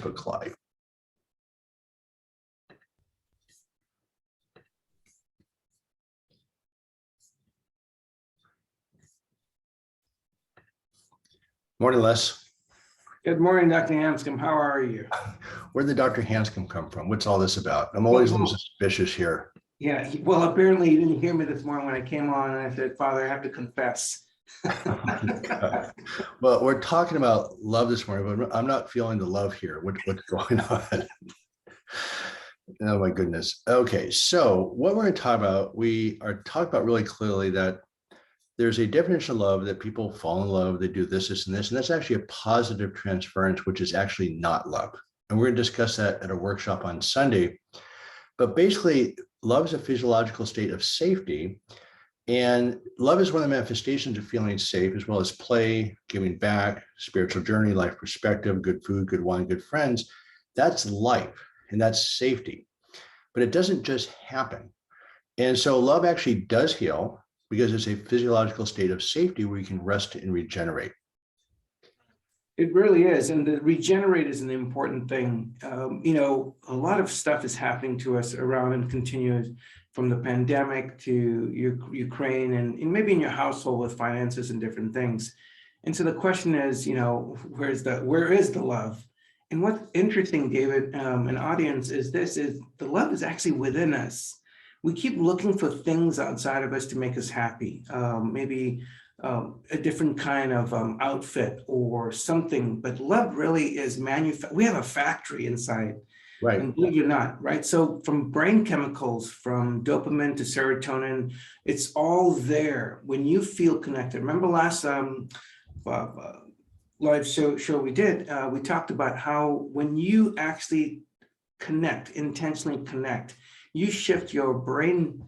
Facebook Live. Morning, Les. Good morning, Dr. Hanscom. How are you? Where did Dr. Hanscom come from? What's all this about? I'm always a little suspicious here. Yeah, well, apparently you didn't hear me this morning when I came on and I said, Father, I have to confess. Well, we're talking about love this morning, but I'm not feeling the love here. What's going on? Oh my goodness. Okay, so what we're going to talk about, we are talking about really clearly that there's a definition of love that people fall in love, they do this, and that's actually a positive transference, which is actually not love. And we're going to discuss that at a workshop on Sunday. But basically, love is a physiological state of safety. And love is one of the manifestations of feeling safe, as well as play, giving back, spiritual journey, life perspective, good food, good wine, good friends. That's life, and that's safety. But it doesn't just happen. And so love actually does heal because it's a physiological state of safety where you can rest and regenerate. It really is. And the regenerate is an important thing. A lot of stuff is happening to us around and continues from the pandemic to Ukraine and maybe in your household with finances and different things. And so the question is, where is the love? And what's interesting, David, and audience, is the love is actually within us. We keep looking for things outside of us to make us happy, maybe a different kind of outfit or something, but love really is we have a factory inside, right? And believe it or not, right? So from brain chemicals, from dopamine to serotonin, it's all there when you feel connected. Remember last live show we did, we talked about how when you actually intentionally connect, you shift your brain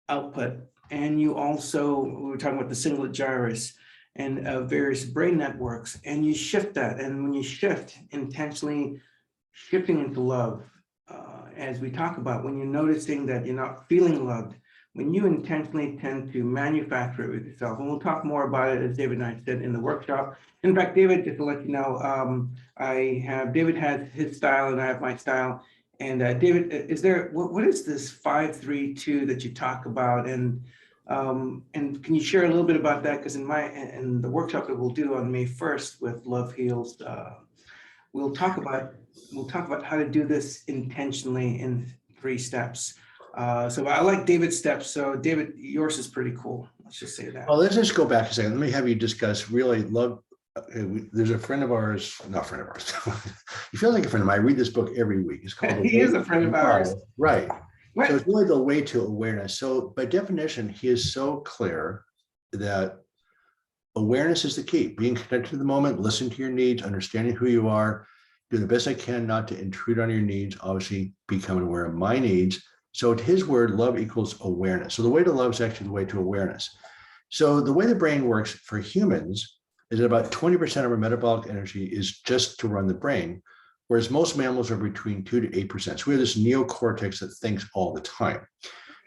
output, and we were talking about the cingulate gyrus and various brain networks, and you shift that. And when you shift, intentionally shifting into love, as we talk about, when you're noticing that you're not feeling loved, when you intentionally tend to manufacture it with yourself. And we'll talk more about it, as David and I said in the workshop. In fact, David, just to let you know, David has his style and I have my style. And David, what is this 5-3-2 that you talk about? And can you share a little bit about that? Because in the workshop that we'll do on May 1st with Love Heals, we'll talk about how to do this intentionally in 3 steps. So I like David's steps. So David, yours is pretty cool. Let's just say that. Well, let's just go back a second. Let me have you discuss really love. There's a friend of ours, not friend of ours. You feel like a friend of mine. I read this book every week. It's called He is a friend of ours. Right. So it's really the way to awareness. So by definition, he is so clear that awareness is the key. Being connected to the moment, listening to your needs, understanding who you are, doing the best I can not to intrude on your needs, obviously becoming aware of my needs. So at his word, love equals awareness. So the way to love is actually the way to awareness. So the way the brain works for humans is that about 20% of our metabolic energy is just to run the brain, whereas most mammals are between 2 to 8%. So we have this neocortex that thinks all the time.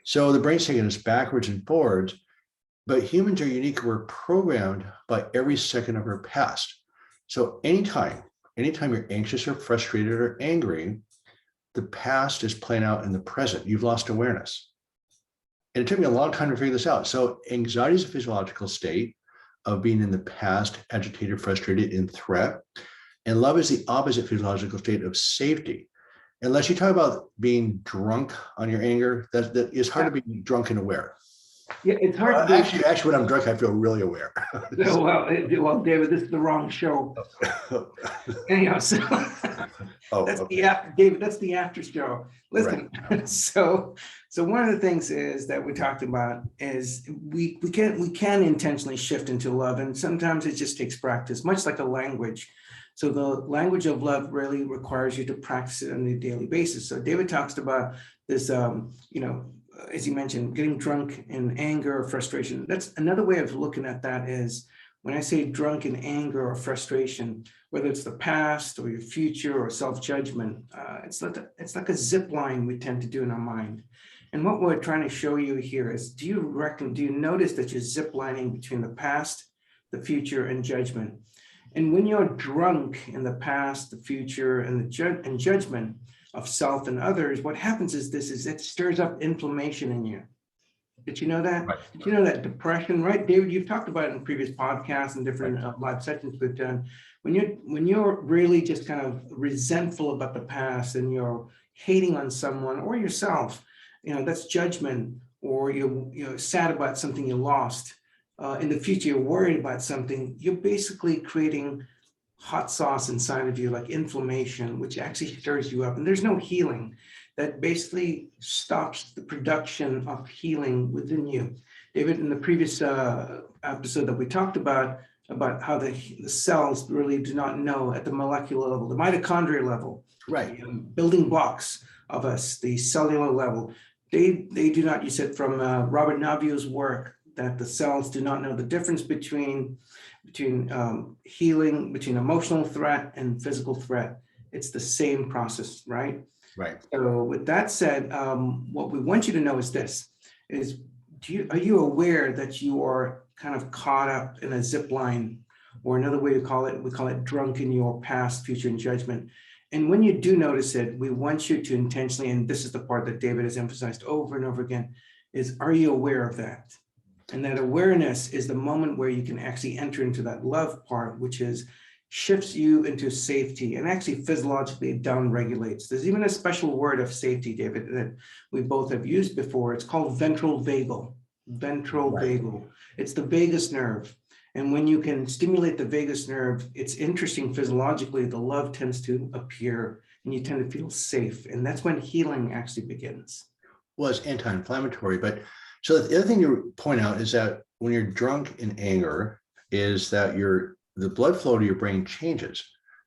So the brain's taking us backwards and forwards, but humans are unique. We're programmed by every second of our past. So anytime you're anxious or frustrated or angry, the past is playing out in the present. You've lost awareness. And it took me a long time to figure this out. So anxiety is a physiological state of being in the past, agitated, frustrated, in threat. And love is the opposite physiological state of safety. Unless you talk about being drunk on your anger, that it's hard to be drunk and aware. Yeah, it's hard to actually, when I'm drunk, I feel really aware. well, David, this is the wrong show. Anyhow, so David, that's the after show. Listen, right. So one of the things is that we talked about is we can intentionally shift into love, and sometimes it just takes practice, much like a language. So the language of love really requires you to practice it on a daily basis. So David talks about this, as you mentioned, getting drunk in anger or frustration. That's another way of looking at that is when I say drunk in anger or frustration, whether it's the past or your future or self-judgment, it's like a zip line we tend to do in our mind. And what we're trying to show you here is, do you notice that you're zip lining between the past, the future, and judgment? And when you're drunk in the past, the future, and and judgment of self and others, what happens is it stirs up inflammation in you. Did you know that? Right. Did you know that depression, right? David, you've talked about it in previous podcasts and different live sessions we've done. When you're really just kind of resentful about the past and you're hating on someone or yourself, that's judgment, or you're sad about something you lost. In the future, you're worried about something. You're basically creating hot sauce inside of you, like inflammation, which actually stirs you up. And there's no healing. That basically stops the production of healing within you. David, in the previous episode that we talked about how the cells really do not know at the molecular level, the mitochondria level, Right. Building blocks of us, the cellular level, they do not, you said from Robert Navio's work, that the cells do not know the difference between healing, between emotional threat and physical threat. It's the same process, right? Right. So with that said, what we want you to know is this, are you aware that you are kind of caught up in a zip line, or another way to call it, we call it drunk in your past, future, and judgment. And when you do notice it, we want you to intentionally, and this is the part that David has emphasized over and over again, is are you aware of that? And that awareness is the moment where you can actually enter into that love part, which is shifts you into safety and actually physiologically down regulates. There's even a special word of safety, David, that we both have used before. It's called ventral vagal. Vagal. It's the vagus nerve. And when you can stimulate the vagus nerve, it's interesting physiologically, the love tends to appear and you tend to feel safe. And that's when healing actually begins. Well, it's anti-inflammatory, but so the other thing you point out is that when you're drunk in anger is that the blood flow to your brain changes.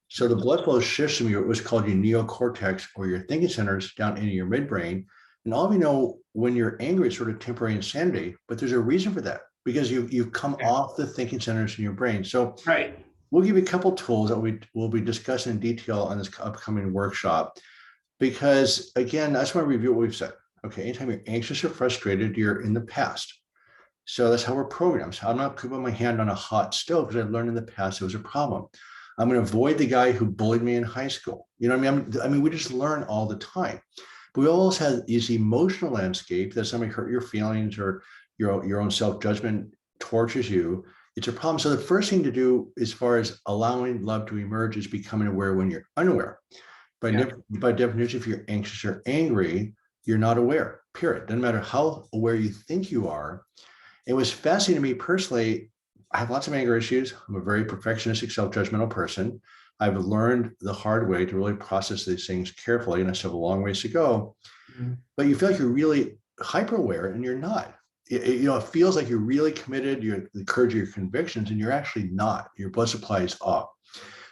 So the blood flow shifts from what's called your neocortex or your thinking centers down into your midbrain. And all we know when you're angry is sort of temporary insanity, but there's a reason for that because you've come off the thinking centers in your brain. So we'll give you a couple tools that we'll be discussing in detail on this upcoming workshop, because again, I just want to review what we've said. Okay, anytime you're anxious or frustrated, you're in the past. So that's how we're programmed. So I'm not putting my hand on a hot stove because I learned in the past it was a problem. I'm going to avoid the guy who bullied me in high school. You know what I mean? I mean, we just learn all the time. But we always have this emotional landscape that somebody hurt your feelings or your own self-judgment tortures you. It's a problem. So the first thing to do as far as allowing love to emerge is becoming aware when you're unaware. By definition, if you're anxious or angry, you're not aware, period. Doesn't matter how aware you think you are. It was fascinating to me personally. I have lots of anger issues. I'm a very perfectionistic, self-judgmental person. I've learned the hard way to really process these things carefully, and I still have a long ways to go. Mm-hmm. But you feel like you're really hyper aware, and you're not. It feels like you're really committed, you're the courage of your convictions, and you're actually not. Your blood supply is off.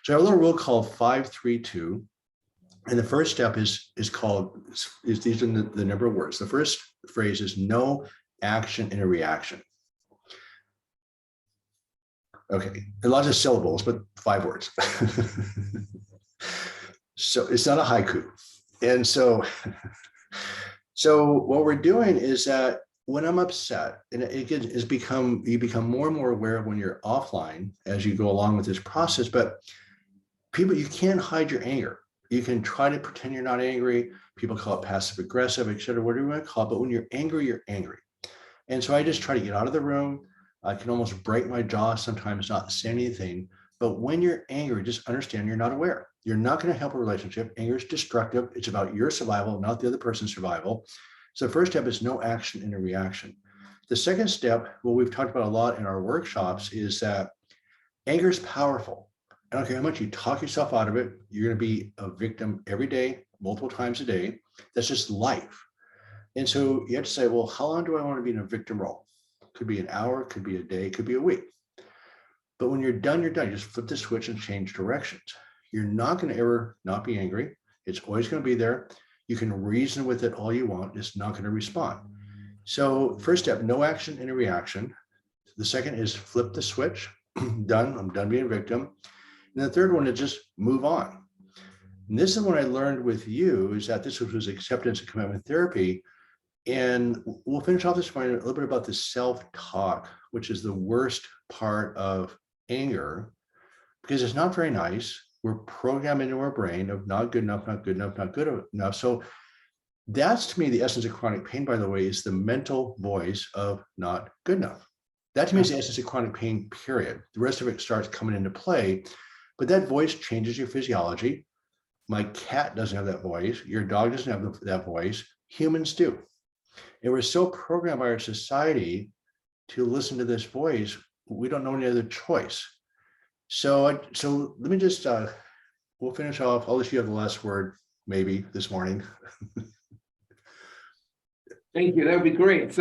So I have a little rule called 5-3-2. And the first step is these are the number of words. The first phrase is no action in a reaction. Okay, a lot of syllables, but 5 words. So it's not a haiku. And so what we're doing is that when I'm upset, and you become more and more aware of when you're offline as you go along with this process, but you can't hide your anger. You can try to pretend you're not angry. People call it passive aggressive, et cetera, whatever you want to call it. But when you're angry, you're angry. And so I just try to get out of the room. I can almost break my jaw sometimes, not say anything. But when you're angry, just understand you're not aware. You're not going to help a relationship. Anger is destructive. It's about your survival, not the other person's survival. So the first step is no action in a reaction. The second step, what we've talked about a lot in our workshops, is that anger is powerful. I don't care how much you talk yourself out of it, you're going to be a victim every day, multiple times a day. That's just life. And so you have to say, well, how long do I want to be in a victim role? Could be an hour, could be a day, could be a week. But when you're done, you're done. You just flip the switch and change directions. You're not going to ever not be angry. It's always going to be there. You can reason with it all you want. It's not going to respond. So first step, no action in a reaction. The second is flip the switch. Done. I'm done being a victim. And the third one is just move on. And this is what I learned with you, is that this was acceptance and commitment therapy. And we'll finish off this point a little bit about the self-talk, which is the worst part of anger. because it's not very nice. We're programmed into our brain of not good enough, not good enough, not good enough. So that's, to me, the essence of chronic pain, by the way, is the mental voice of not good enough. That to me is the essence of chronic pain, period. The rest of it starts coming into play, but that voice changes your physiology. My cat doesn't have that voice. Your dog doesn't have that voice. Humans do. And we're so programmed by our society to listen to this voice, we don't know any other choice. So let me just, we'll finish off. I'll let you have the last word, maybe this morning. Thank you. That would be great.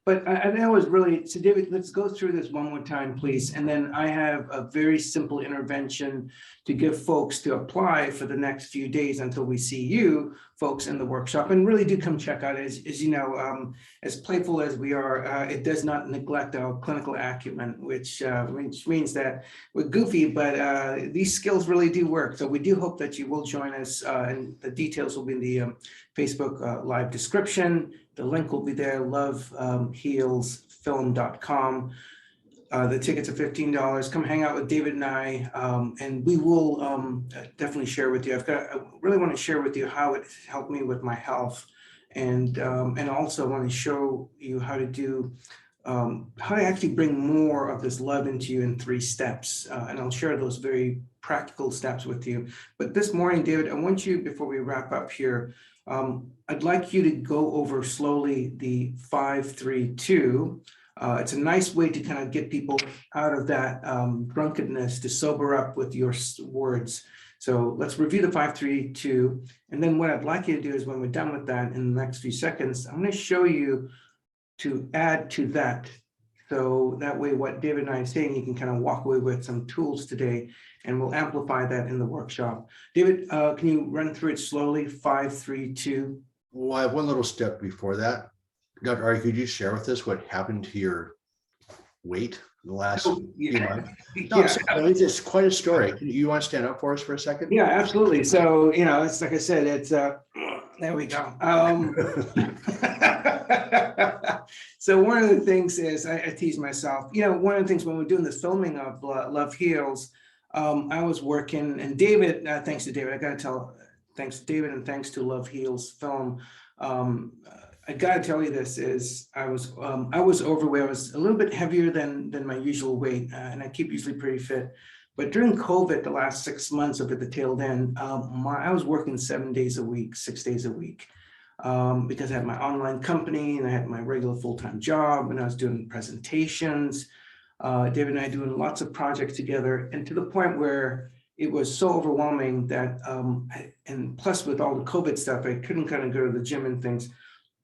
But I know it's really, so David, let's go through this one more time, please. And then I have a very simple intervention to give folks to apply for the next few days until we see you folks in the workshop. And really do come check out, as you know, as playful as we are, it does not neglect our clinical acumen, which means that we're goofy, but these skills really do work. So we do hope that you will join us, and the details will be in the Facebook live description. The link will be there, lovehealsfilm.com. The tickets are $15. Come hang out with David and I, and we will definitely share with you. I really want to share with you how it helped me with my health, and also want to show you how to do, how to actually bring more of this love into you in 3 steps. And I'll share those very practical steps with you. But this morning, David, I want you, before we wrap up here, I'd like you to go over slowly the 5-3-2. It's a nice way to kind of get people out of that drunkenness, to sober up with your words. So let's review the 5-3-2. And then what I'd like you to do is, when we're done with that in the next few seconds, I'm going to show you to add to that. So that way, what David and I are saying, you can kind of walk away with some tools today, and we'll amplify that in the workshop. David, can you run through it slowly? 5-3-2. Well, I have one little step before that. Dr. Ari, could you share with us what happened to your weight in the last few months? No, Yeah. it's quite a story. You want to stand up for us for a second? Yeah, absolutely. So, you know, it's like I said, it's there we go. So one of the things is, I tease myself, you know, one of the things when we're doing the filming of Love Heals, I was working, and David, thanks to David, I got to tell, thanks to David and thanks to Love Heals Film. I got to tell you this is, I was overweight. I was a little bit heavier than my usual weight, and I keep usually pretty fit. But during COVID, the last 6 months of it, the tail end, I was working 7 days a week, 6 days a week, because I had my online company and I had my regular full-time job, and I was doing presentations. David and I doing lots of projects together, and to the point where it was so overwhelming that, and plus with all the COVID stuff, I couldn't kind of go to the gym and things.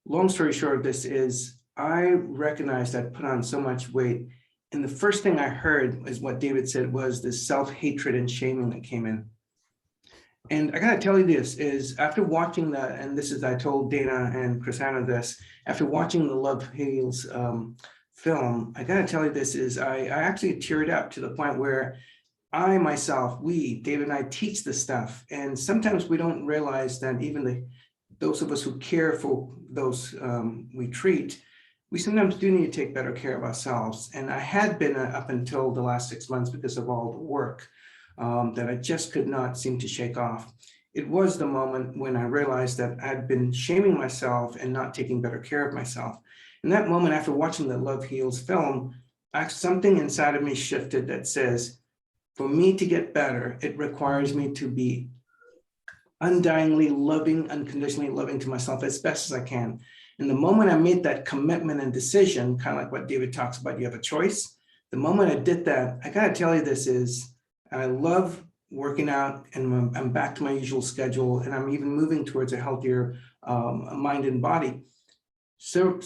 Long story short, this is, I recognized I'd put on so much weight. And the first thing I heard is what David said, was this self-hatred and shaming that came in. And I got to tell you this is, after watching that, and this is, I told Dana and Chrisanna this, after watching the Love Heals film, I got to tell you this is, I actually teared up to the point where I myself, David and I teach this stuff. And sometimes we don't realize that even those of us who care for those we treat, we sometimes do need to take better care of ourselves. And I had been up until the last 6 months, because of all the work that I just could not seem to shake off. It was the moment when I realized that I'd been shaming myself and not taking better care of myself. In that moment, after watching the Love Heals film, something inside of me shifted that says, for me to get better, it requires me to be undyingly loving, unconditionally loving to myself as best as I can. And the moment I made that commitment and decision, kind of like what David talks about, you have a choice. The moment I did that, I got to tell you this is, I love working out, and I'm back to my usual schedule, and I'm even moving towards a healthier mind and body. So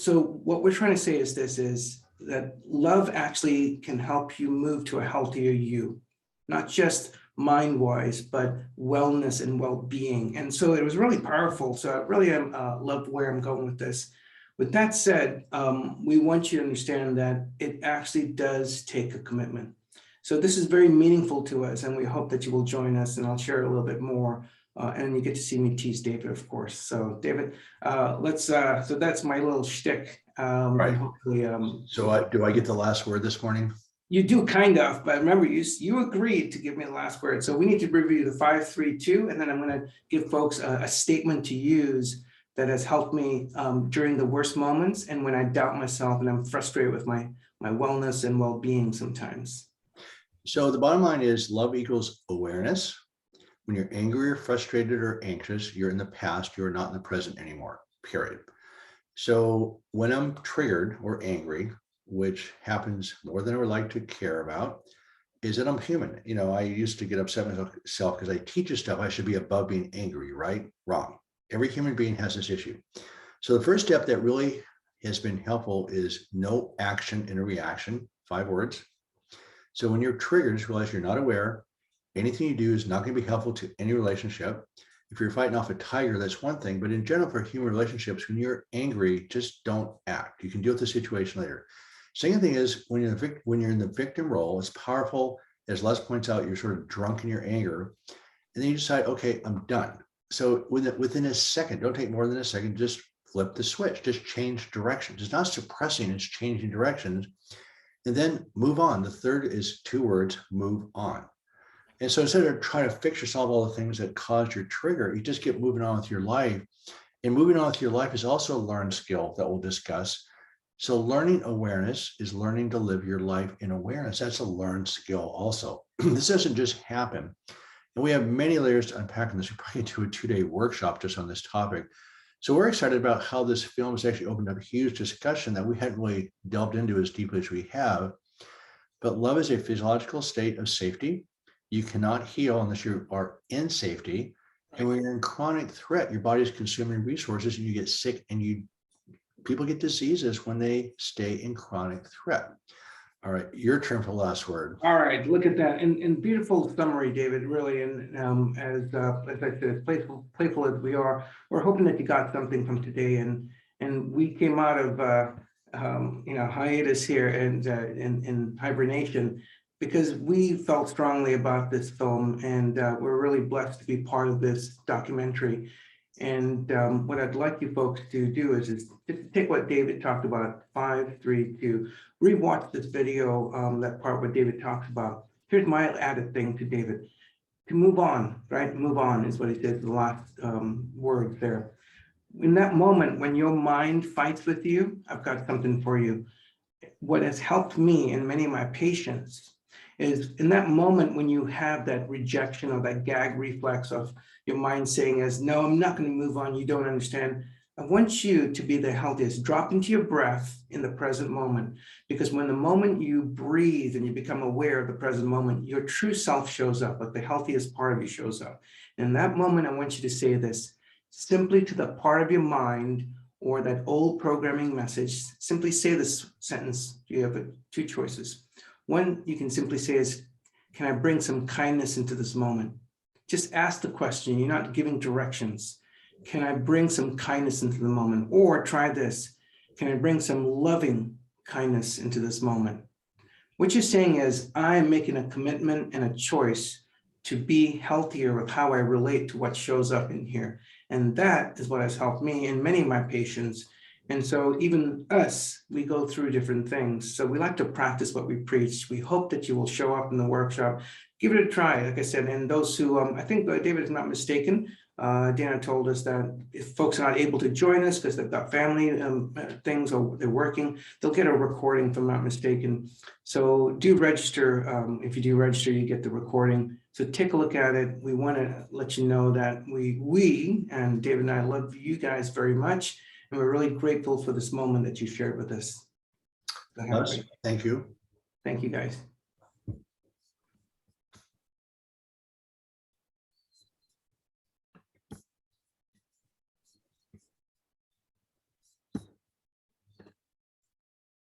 what we're trying to say is this is that love actually can help you move to a healthier you, not just mind-wise, but wellness and well-being. And so it was really powerful. So I really love where I'm going with this. With that said, we want you to understand that it actually does take a commitment. So this is very meaningful to us, and we hope that you will join us, and I'll share a little bit more. And you get to see me tease David, of course. So David, so that's my little shtick. Right. And hopefully, So do I get the last word this morning? You do kind of, but remember, you agreed to give me the last word. So we need to review the 5, 3, 2, and then I'm going to give folks a statement to use that has helped me during the worst moments and when I doubt myself and I'm frustrated with my wellness and well-being sometimes. So the bottom line is love equals awareness. When you're angry or frustrated or anxious, you're in the past, you're not in the present anymore, period. So when I'm triggered or angry, which happens more than I would like to care about, is that I'm human. You know, I used to get upset with myself because I teach you stuff. I should be above being angry, right? Wrong. Every human being has this issue. So the first step that really has been helpful is no action in a reaction, 5 words. So when you're triggered, just realize you're not aware. Anything you do is not going to be helpful to any relationship. If you're fighting off a tiger, that's one thing. But in general, for human relationships, when you're angry, just don't act. You can deal with the situation later. Second thing is when you're in the victim role, it's powerful. As Les points out, you're sort of drunk in your anger. And then you decide, okay, I'm done. So within a second, don't take more than a second, just flip the switch, just change directions. It's not suppressing, it's changing directions. And then move on. The third is 2 words, move on. And so instead of trying to fix or solve all the things that caused your trigger, you just get moving on with your life. And moving on with your life is also a learned skill that we'll discuss. So learning awareness is learning to live your life in awareness. That's a learned skill also. This doesn't just happen. And we have many layers to unpack in this. We probably do a 2-day workshop just on this topic. So we're excited about how this film has actually opened up a huge discussion that we hadn't really delved into as deeply as we have. But love is a physiological state of safety. You cannot heal unless you are in safety. And when you're in chronic threat, your body is consuming resources and you get sick, and people get diseases when they stay in chronic threat. All right, your turn for the last word. All right, look at that. And beautiful summary, David, really. And as I said, as playful as we are, we're hoping that you got something from today. And we came out of hiatus here and in hibernation because we felt strongly about this film, and we're really blessed to be part of this documentary. And what I'd like you folks to do is just take what David talked about, 5, 3, 2, rewatch this video, that part where David talks about. Here's my added thing to David, to move on, right? Move on is what he says, the last words there. In that moment when your mind fights with you, I've got something for you. What has helped me and many of my patients is in that moment when you have that rejection or that gag reflex of your mind saying as, no, I'm not going to move on, you don't understand. I want you to be the healthiest. Drop into your breath in the present moment, because when the moment you breathe and you become aware of the present moment, your true self shows up, like the healthiest part of you shows up. And in that moment, I want you to say this simply to the part of your mind or that old programming message. Simply say this sentence. You have 2 choices. One, you can simply say is, can I bring some kindness into this moment? Just ask the question. You're not giving directions. Can I bring some kindness into the moment? Or try this. Can I bring some loving kindness into this moment? What you're saying is, I'm making a commitment and a choice to be healthier with how I relate to what shows up in here. And that is what has helped me and many of my patients. And so even us, we go through different things. So we like to practice what we preach. We hope that you will show up in the workshop. Give it a try, like I said. And those who, I think David is not mistaken, Dana told us that if folks are not able to join us because they've got family things or they're working, they'll get a recording if I'm not mistaken. So do register. If you do register, you get the recording. So take a look at it. We want to let you know that we and David and I love you guys very much. And we're really grateful for this moment that you shared with us. Thank you. Thank you, guys.